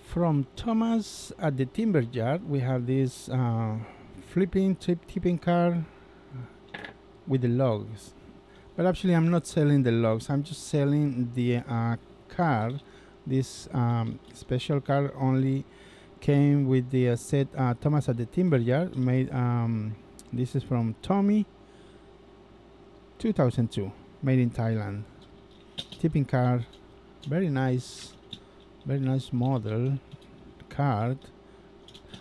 From Thomas at the timber yard, we have this flipping tipping car with the logs. But actually, I'm not selling the logs. I'm just selling the car. This special car only came with the set Thomas at the timber yard. Made. This is from Tomy, 2002, made in Thailand. Tipping car, very nice model card.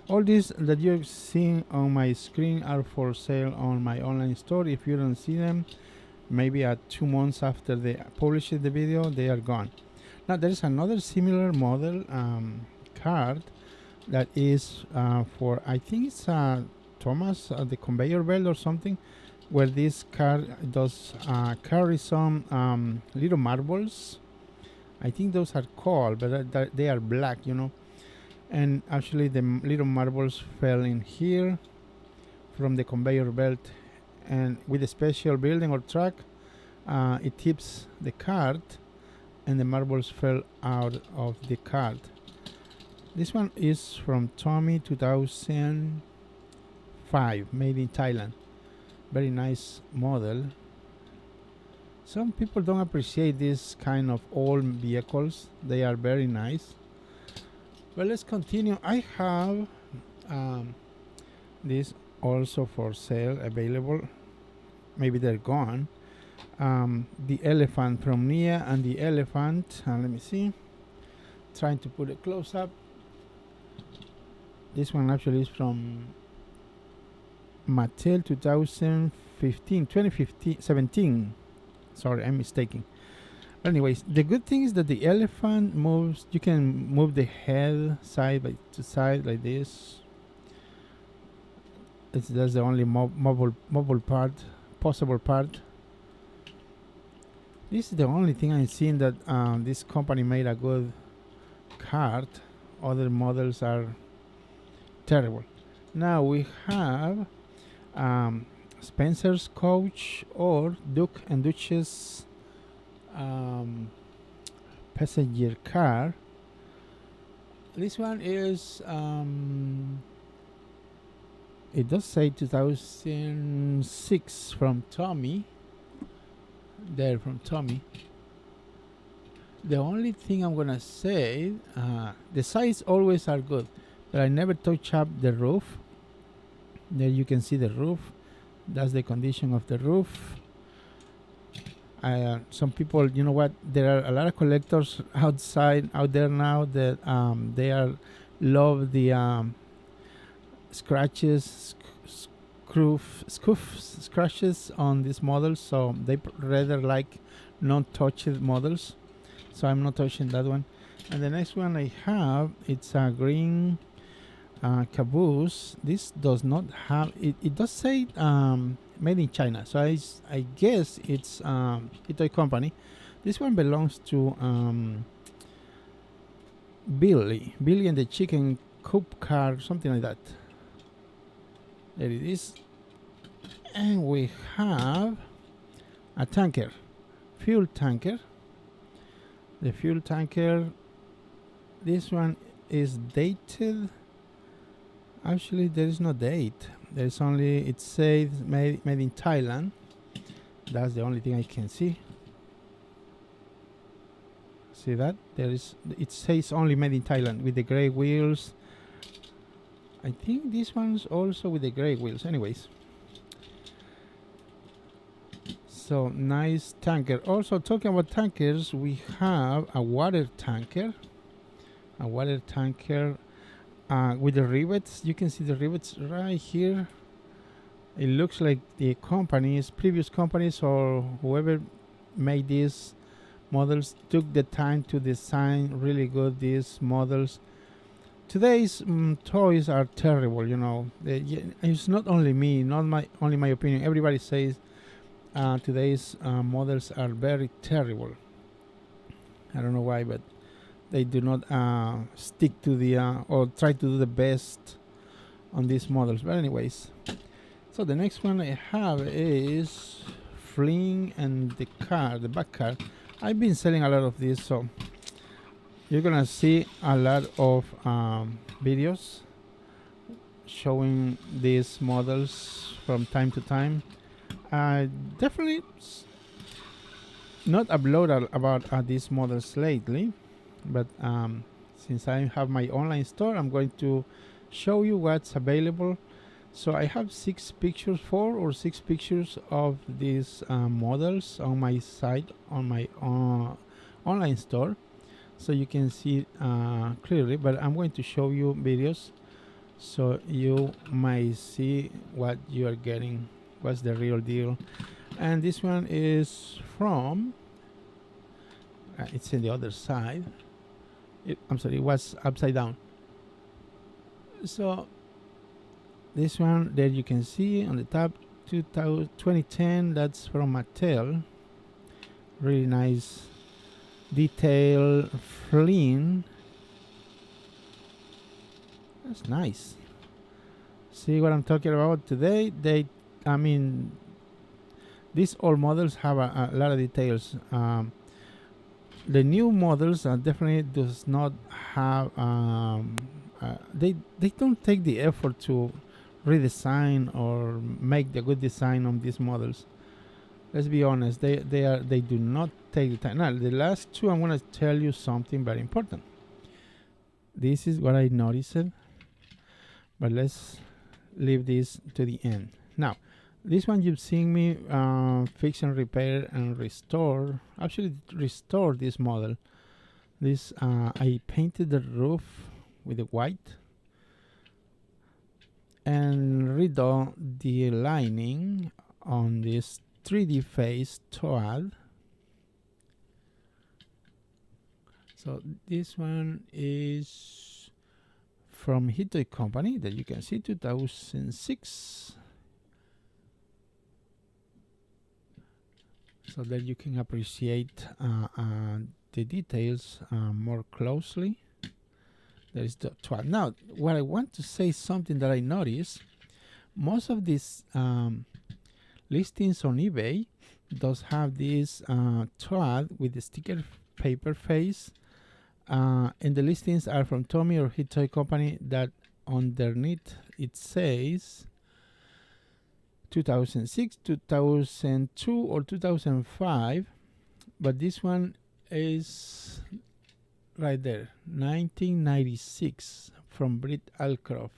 All these that you're seeing on my screen are for sale on my online store. If you don't see them, maybe 2 months after they publish the video, they are gone. Now there is another similar model card that is for, I think it's Thomas, the conveyor belt or something, where this car does carry some little marbles. I think those are called, but they are black, you know. And actually the little marbles fell in here from the conveyor belt, and with a special building or truck, it tips the cart and the marbles fell out of the cart. This one is from Tomy, 2005, made in Thailand. Very nice model. Some people don't appreciate this kind of old vehicles. They are very nice. But let's continue. I have this also for sale, available. Maybe they're gone. The elephant from Nia and the elephant. Let me see. Trying to put a close up. This one actually is from Mattel 2017. Sorry, I'm mistaken. Anyways, the good thing is that the elephant moves. You can move the head side to side like this. That's the only mobile part, possible part. This is the only thing I've seen that this company made a good cart. Other models are terrible. Now we have Spencer's coach or Duke and Duchess passenger car. This one is it does say 2006 from Tomy. There from Tomy. The only thing I'm gonna say, the sides always are good, but I never touch up the roof. There you can see the roof. That's the condition of the roof. Some people, you know what, there are a lot of collectors out there now that they love the scratches, scratches on these models, so they rather like non-touched models. So I'm not touching that one. And the next one I have, it's a green caboose. This does not have it does say made in China, so I guess it's a toy company. This one belongs to Billy and the chicken coop car, something like that. There it is. And we have a tanker, fuel tanker. The fuel tanker, this one is dated. Actually, there is no date. There's only, it says made in Thailand. That's the only thing I can see. See that? It says only made in Thailand with the gray wheels. I think this one's also with the gray wheels. Anyways. So, nice tanker. Also, talking about tankers, we have a water tanker. A water tanker with the rivets. You can see the rivets right here. It looks like the previous companies or whoever made these models took the time to design really good these models. Today's toys are terrible, you know. It's not only me, only my opinion. Everybody says today's models are very terrible. I don't know why, but they do not stick to the or try to do the best on these models. But anyways, so the next one I have is Flynn and the back car. I've been selling a lot of these, so you're gonna see a lot of videos showing these models from time to time. I definitely not upload about these models lately, but since I have my online store, I'm going to show you what's available. So I have 4 or 6 pictures of these models on my site, on my online store, so you can see clearly, but I'm going to show you videos so you might see what you are getting, what's the real deal. And this one is from it's in the other side. I'm sorry, it was upside down. So this one there you can see on the top, 2010, that's from Mattel. Really nice detail flint. That's nice. See what I'm talking about today? I mean, these old models have a lot of details. The new models definitely does not have. They don't take the effort to redesign or make the good design on these models. Let's be honest. They do not take the time. Now, the last two, I'm gonna tell you something very important. This is what I noticed, but let's leave this to the end. Now, this one you've seen me fix and repair and restore. Actually, restore this model. This I painted the roof with the white and redone the lining on this 3D face toad. So this one is from Hitoi company that you can see, 2006. So that you can appreciate the details more closely. There is the 12. Now, what I want to say, something that I noticed, most of these listings on eBay does have this twad with the sticker paper face, and the listings are from Tomy or Hitoi company that underneath it says 2006, 2002, or 2005, but this one is right there, 1996, from Britt Allcroft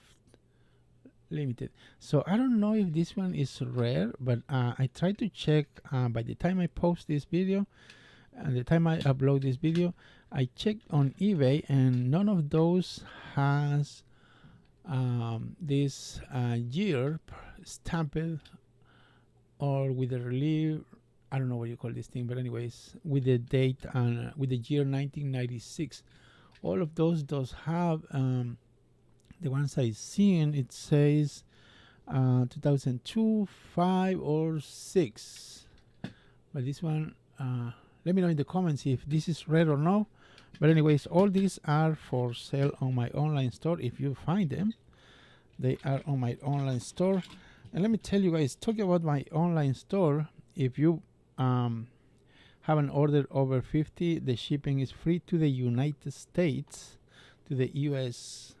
Limited. So I don't know if this one is rare, but I tried to check by the time I post this video and the time I upload this video. I checked on eBay and none of those has this year stamped or with the relief. I don't know what you call this thing, but anyways, with the date and with the year 1996. All of those does have the ones I seen, it says 2002, 5, or 6. But this one, let me know in the comments if this is red or no. But anyways, all these are for sale on my online store. If you find them, they are on my online store. And let me tell you guys, talking about my online store, if you haven't ordered over 50, the shipping is free to the United States, to the US.